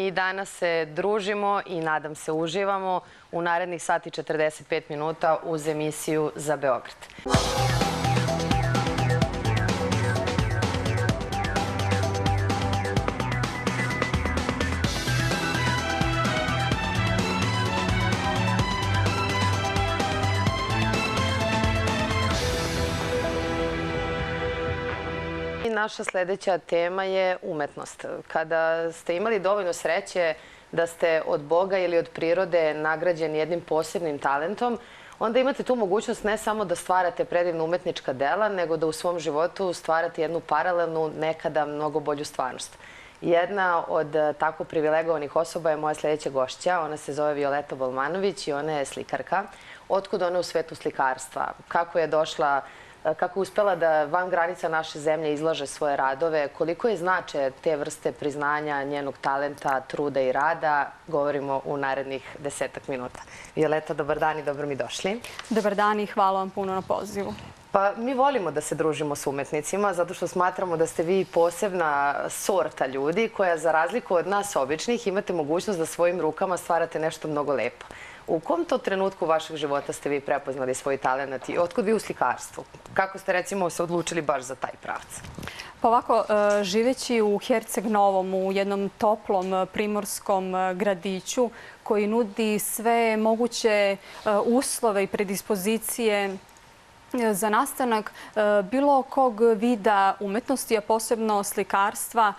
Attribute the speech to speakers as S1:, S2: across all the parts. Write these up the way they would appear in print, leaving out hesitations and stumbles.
S1: I danas se družimo i nadam se uživamo u narednih sat i 45 minuta uz emisiju za Beograd. Naša sljedeća tema je umetnost. Kada ste imali dovoljno sreće da ste od Boga ili od prirode nagrađeni jednim posebnim talentom, onda imate tu mogućnost ne samo da stvarate predivna umetnička dela, nego da u svom životu stvarate jednu paralelnu, nekada mnogo bolju stvarnost. Jedna od tako privilegovanih osoba je moja sljedeća gošća. Ona se zove Violeta Bolmanović i ona je slikarka. Otkud ona u svetu slikarstva? Kako je došla, kako je uspela da van granica naše zemlje izlaže svoje radove, koliko je znače te vrste priznanja njenog talenta, truda i rada, govorimo u narednih 10 minuta. Violeta, dobar dan i dobro mi došli.
S2: Dobar dan i hvala vam puno na pozivu.
S1: Pa mi volimo da se družimo s umetnicima zato što smatramo da ste vi posebna sorta ljudi koja za razliku od nas običnih imate mogućnost da svojim rukama stvarate nešto mnogo lepo. U kom to trenutku vašeg života ste vi prepoznali svoj talent i otkud vi u slikarstvu? Kako ste recimo se odlučili baš za taj pravac?
S2: Pa ovako, živeći u Herceg Novom, u jednom toplom primorskom gradiću koji nudi sve moguće uslove i predispozicije za nastanak bilo kog vida umetnosti, a posebno slikarstva,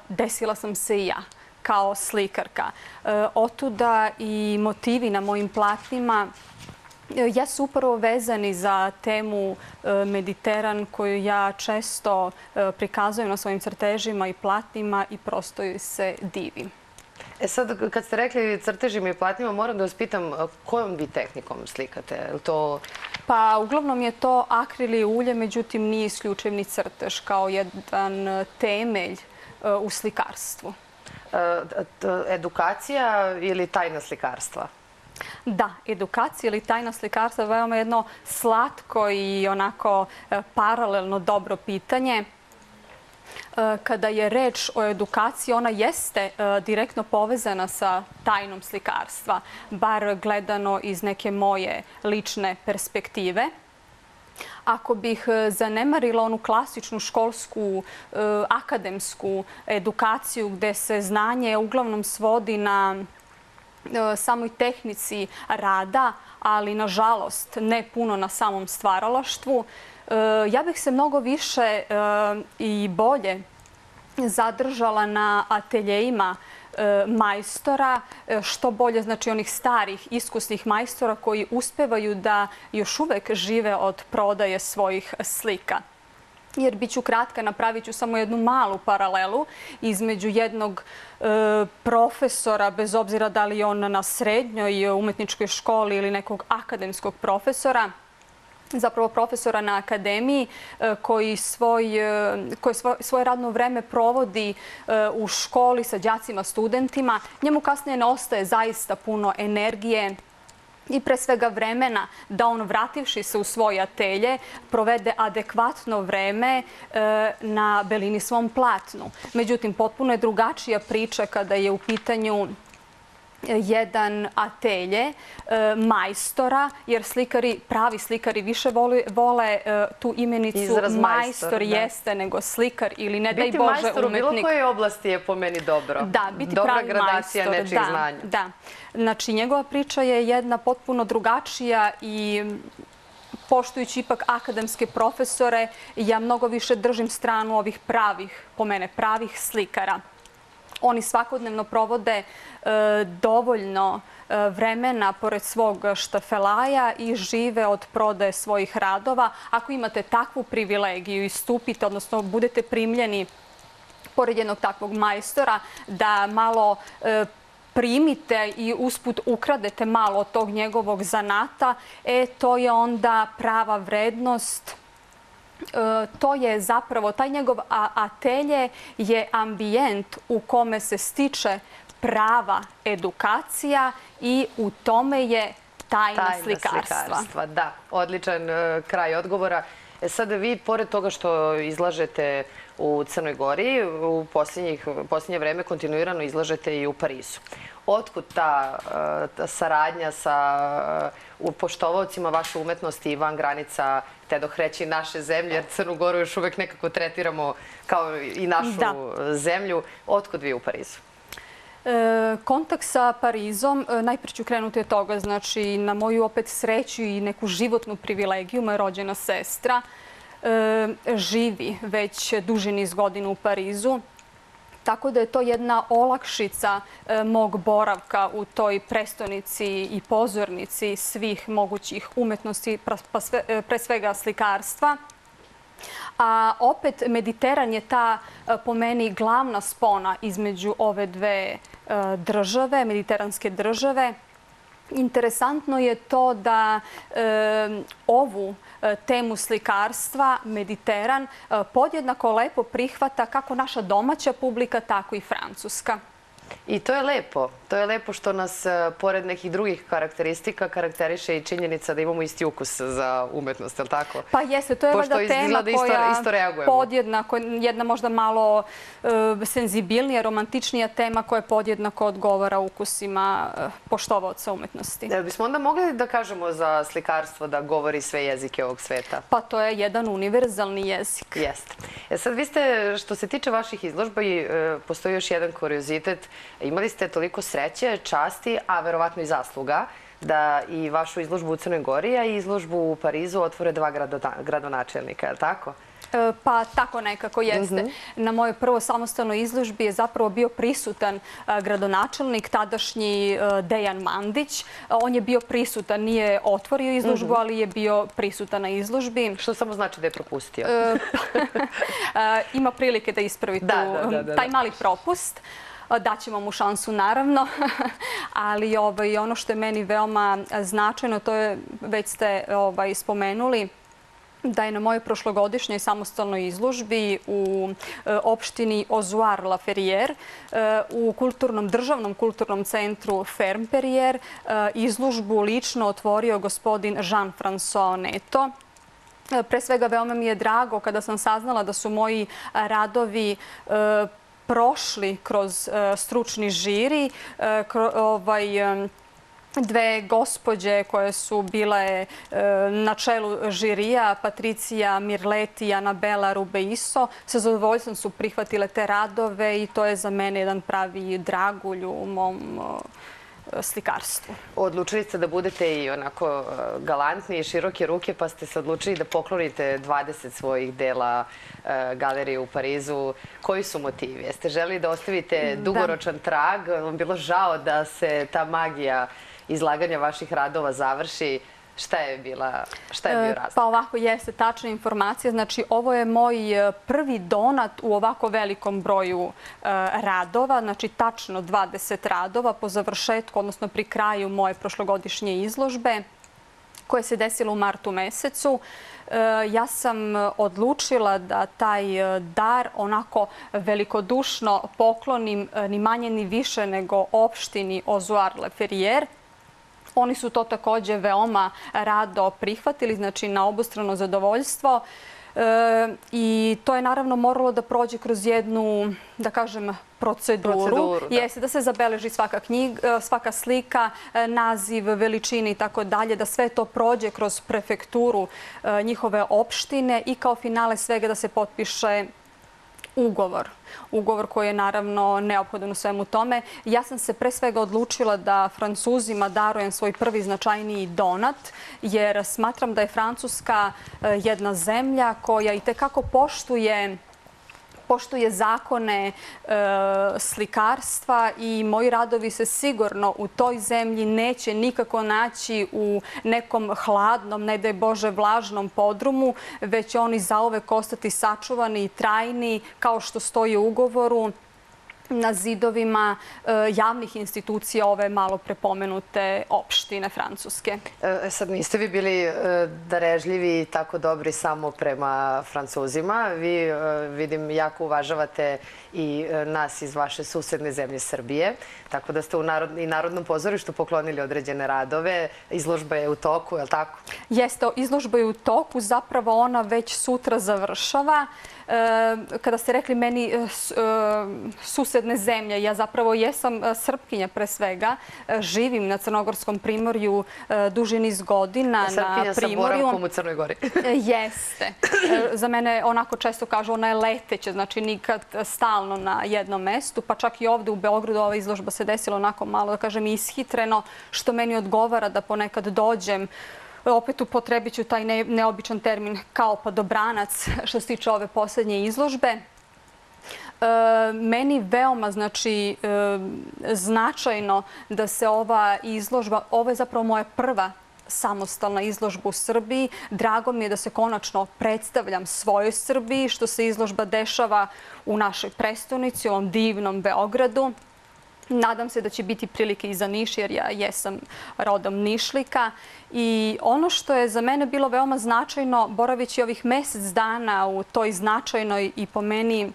S2: desila sam se i ja kao slikarka. Otuda i motivi na mojim platnima jesu upravo vezani za temu Mediteran koju ja često prikazujem na svojim crtežima i platnima i prosto joj se divim.
S1: Sad, kad ste rekli crtežima i platnima, moram da vas pitam kojom vi tehnikom slikate?
S2: Pa, uglavnom je to akril i ulje, međutim nije isključivni crtež kao jedan temelj u slikarstvu.
S1: Edukacija ili tajna slikarstva?
S2: Da, edukacija ili tajna slikarstva je veoma jedno slatko i onako paralelno dobro pitanje. Kada je reč o edukaciji, ona jeste direktno povezana sa tajnom slikarstva, bar gledano iz neke moje lične perspektive. Ako bih zanemarila onu klasičnu školsku, akademsku edukaciju gde se znanje uglavnom svodi na samoj tehnici rada, ali nažalost ne puno na samom stvaralaštvu, ja bih se mnogo više i bolje zadržala na ateljejima majstora, što bolje, znači onih starih, iskusnih majstora koji uspevaju da još uvek žive od prodaje svojih slika. Jer bit ću kratka, napravit ću samo jednu malu paralelu između jednog profesora, bez obzira da li je on na srednjoj umetničkoj školi ili nekog akademskog profesora, zapravo profesora na akademiji koji svoje radno vreme provodi u školi sa đacima, studentima. Njemu kasnije ne ostaje zaista puno energije i pre svega vremena da on, vrativši se u svoje atelje, provede adekvatno vreme na belini svom platnu. Međutim, potpuno je drugačija priča kada je u pitanju jedan atelje majstora, jer slikari, pravi slikari više vole tu imenicu majstor jeste nego slikar ili ne daj Bože umetnik.
S1: Biti majstor u bilo kojoj oblasti je po meni dobro.
S2: Da, biti pravi majstor.
S1: Dobra gradacija nečih znanja.
S2: Da. Znači, njegova priča je jedna potpuno drugačija i poštujući ipak akademske profesore, ja mnogo više držim stranu ovih pravih, po mene, pravih slikara. Oni svakodnevno provode dovoljno vremena pored svog štafelaja i žive od prodaje svojih radova. Ako imate takvu privilegiju i stupite, odnosno budete primljeni pored jednog takvog majstora, da malo primite i usput ukradete malo od tog njegovog zanata, to je onda prava vrednost. To je zapravo, taj njegov atelje je ambijent u kome se stiče prava edukacija i u tome je tajna slikarstva.
S1: Da, odličan kraj odgovora. Sada vi, pored toga što izlažete u Crnoj Gori, u posljednje vreme kontinuirano izlažete i u Parizu. Otkud ta saradnja sa poštovaocima vaše umetnosti van granica, tedoh reći naše zemlje, jer Crnu Goru još uvek nekako tretiramo kao i našu zemlju. Otkud vi u Parizu?
S2: Kontakt sa Parizom, najprije ću krenuti od toga, znači na moju opet sreću i neku životnu privilegiju, moja rođena sestra živi već duži niz godina u Parizu. Tako da je to jedna olakšica mog boravka u toj prestonici i pozornici svih mogućih umetnosti, pre svega slikarstva. A opet Mediteran je ta, po meni, glavna spona između ove dve države, mediteranske države. Interesantno je to da ovu temu slikarstva, Mediteran, podjednako lepo prihvata kako naša domaća publika, tako i francuska.
S1: I to je lepo. To je lepo što nas, pored nekih drugih karakteristika, karakteriše i činjenica da imamo isti ukus za umetnost, je li tako?
S2: Pa jeste, to je valjda tema koja podjednako, jedna možda malo senzibilnija, romantičnija tema koja podjednako odgovara ukusima poštovaoca umetnosti.
S1: Jel bismo onda mogli da kažemo za slikarstvo da govori sve jezike ovog sveta?
S2: Pa to je jedan univerzalni jezik.
S1: Jeste. Sad vi ste, što se tiče vaših izložba, i postoji još jedan kuriozitet, imali ste toliko sreće, časti, a verovatno i zasluga, da i vašu izložbu u Crnoj Gori, a i izložbu u Parizu otvore dva gradonačelnika, je li tako?
S2: Pa tako nekako jeste. Na mojoj prvoj samostalnoj izložbi je zapravo bio prisutan gradonačelnik, tadašnji Dejan Mandić. On je bio prisutan, nije otvorio izložbu, ali je bio prisutan na izložbi.
S1: Što samo znači da je propustio?
S2: Ima prilike da ispravi taj mali propust. Daćemo mu šansu, naravno, ali ono što je meni veoma značajno, to je, već ste spomenuli, da je na mojoj prošlogodišnjoj samostalnoj izložbi u opštini Ozoir-la-Ferrière u državnom kulturnom centru Ferme-Perrière izložbu lično otvorio gospodin Jean-François Neto. Pre svega, veoma mi je drago kada sam saznala da su moji radovi prošli kroz stručni žiri. Dve gospođe koje su bile na čelu žirija, Patricija Mirleti i Anabela Rubeiso, sa zadovoljstvom su prihvatile te radove i to je za mene jedan pravi dragulj u mom slikarstvu.
S1: Odlučili ste da budete i onako galantni i široke ruke, pa ste se odlučili da poklonite 20 svojih dela galerije u Parizu. Koji su motivi? Jeste želeli da ostavite dugoročan trag? Vam bilo žao da se ta magija izlaganja vaših radova završi? Šta je bio razlog?
S2: Pa ovako, jeste tačna informacija. Znači, ovo je moj prvi donat u ovako velikom broju radova. Znači, tačno 20 radova po završetku, odnosno pri kraju moje prošlogodišnje izložbe, koje se desilo u martu mesecu. Ja sam odlučila da taj dar onako velikodušno poklonim ni manje ni više nego opštini Ozoir-la-Ferrière. Oni su to također veoma rado prihvatili, znači na obostrano zadovoljstvo. I to je naravno moralo da prođe kroz jednu, da kažem, proceduru. Jeste da se zabeleži svaka slika, naziv, veličine i tako dalje, da sve to prođe kroz prefekturu njihove opštine i kao finale svega da se potpiše ugovor. Ugovor koji je naravno neophodan u svemu tome. Ja sam se pre svega odlučila da Francuzima darujem svoj prvi značajniji donat, jer smatram da je Francuska jedna zemlja koja itekako poštuje zakone slikarstva i moji radovi se sigurno u toj zemlji neće nikako naći u nekom hladnom, ne daj Bože, vlažnom podrumu, već će oni zauvek ostati sačuvani i trajni, kao što stoji u ugovoru. na zidovima javnih institucija ove malo prepomenute opštine Francuske.
S1: Sad niste vi bili darežljivi i tako dobri samo prema Francuzima. Vi, vidim, jako uvažavate i nas iz vaše susedne zemlje Srbije, tako da ste u Narodnom pozorištu poklonili određene radove. Izložba je u toku, je li tako?
S2: Jeste, izložba je u toku, zapravo ona već sutra završava. Kada ste rekli meni susedne zemlje, ja zapravo jesam Srpkinja pre svega. Živim na Crnogorskom primorju duži niz godina.
S1: Srpkinja sa boravkom u Crnoj Gori.
S2: Jeste. Za mene onako često kažu ona je leteća, znači nikad stalno na jednom mestu. Pa čak i ovde u Beogradu ova izložba se desila onako malo, da kažem, ishitreno, što meni odgovara da ponekad dođem. Opet upotrebit ću taj neobičan termin kao padobranac što se tiče ove posljednje izložbe. Meni veoma značajno da se ova izložba, ovo je zapravo moja prva samostalna izložba u Srbiji. Drago mi je da se konačno predstavljam svojoj Srbiji, što se izložba dešava u našoj prestonici, u ovom divnom Beogradu. Nadam se da će biti prilike i za Niš, jer ja jesam rodom Nišlika. I ono što je za mene bilo veoma značajno, boravići ovih mesec dana u toj značajnoj i po meni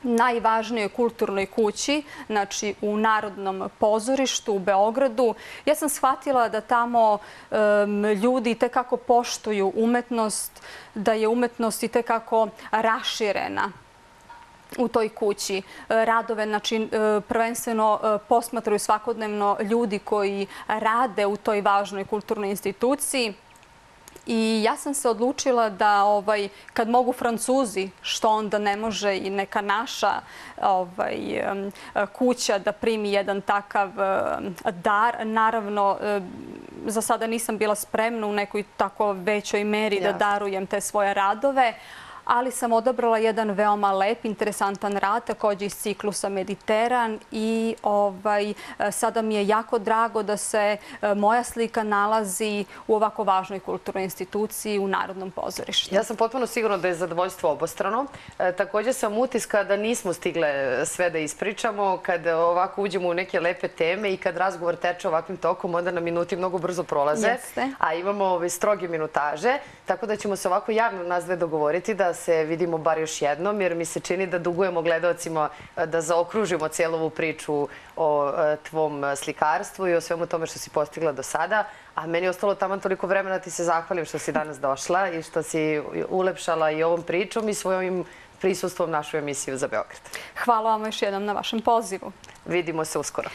S2: najvažnijoj kulturnoj kući, znači u Narodnom pozorištu u Beogradu, ja sam shvatila da tamo ljudi itekako poštuju umetnost, da je umetnost itekako raširena u toj kući. Radove, znači, prvenstveno posmatraju svakodnevno ljudi koji rade u toj važnoj kulturnoj instituciji. I ja sam se odlučila da kad mogu Francuzi, što onda ne može i neka naša kuća da primi jedan takav dar. Naravno, za sada nisam bila spremna u nekoj tako većoj meri da darujem te svoje radove, ali sam odabrala jedan veoma lep, interesantan rad, također iz ciklusa Mediteran i sada mi je jako drago da se moja slika nalazi u ovako važnoj kulturnoj instituciji u Narodnom pozorištu.
S1: Ja sam potpuno sigurna da je zadovoljstvo obostrano. Također sam utiska da nismo stigle sve da ispričamo. Kad ovako uđemo u neke lepe teme i kad razgovor teče ovakvim tokom, onda na minuti mnogo brzo prolaze. A imamo stroge minutaže, tako da ćemo se ovako javno nas dve dogovoriti da se vidimo bar još jednom, jer mi se čini da dugujemo gledalcima da zaokružimo cijelu ovu priču o tvom slikarstvu i o svemu tome što si postigla do sada. A meni je ostalo taman toliko vremena da ti se zahvalim što si danas došla i što si ulepšala i ovom pričom i svojim prisustvom našu emisiju za Beograd.
S2: Hvala vam još jednom na vašem pozivu.
S1: Vidimo se uskoro.